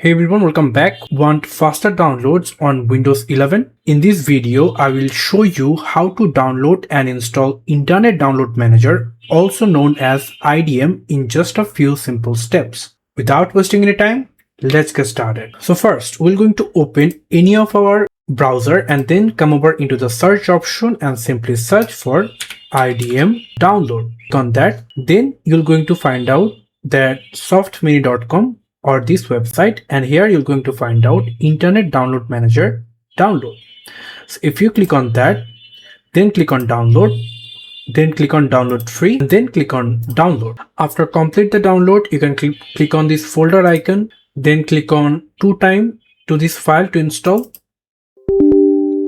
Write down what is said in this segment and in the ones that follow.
Hey everyone, welcome back. Want faster downloads on Windows 11? In this video, I will show you how to download and install Internet Download Manager, also known as IDM, in just a few simple steps. Without wasting any time, let's get started. So first, we're going to open any of our browser and then come over into the search option and simply search for IDM download. Click on that. Then you're going to find out that softmini.com or this website, and here you're going to find out Internet Download Manager download. So if you click on that, then click on download, then click on download free, and then click on download. After complete the download, you can click on this folder icon, then click on 2 times to this file to install.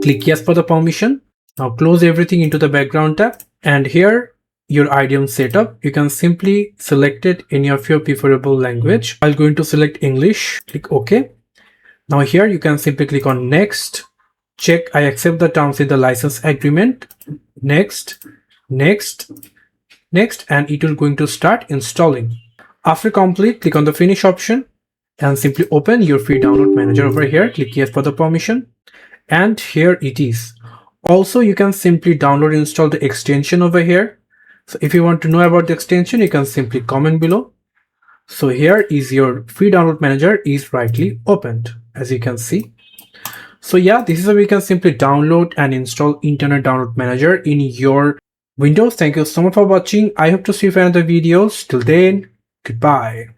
Click yes for the permission. Now close everything into the background tab, and here your IDM setup, you can simply select it any of your preferable language. I'm going to select English. Click OK. Now here you can simply click on next. Check I accept the terms in the license agreement. Next, next, next, and it will going to start installing. After complete, click on the finish option and simply open your free download manager over here. Click yes for the permission, and here it is. Also, you can simply download and install the extension over here. So if you want to know about the extension, you can simply comment below. So here is your free download manager is rightly opened, as you can see. So yeah, this is how we can simply download and install Internet Download Manager in your Windows. Thank you so much for watching. I hope to see you in other videos. Till then, goodbye.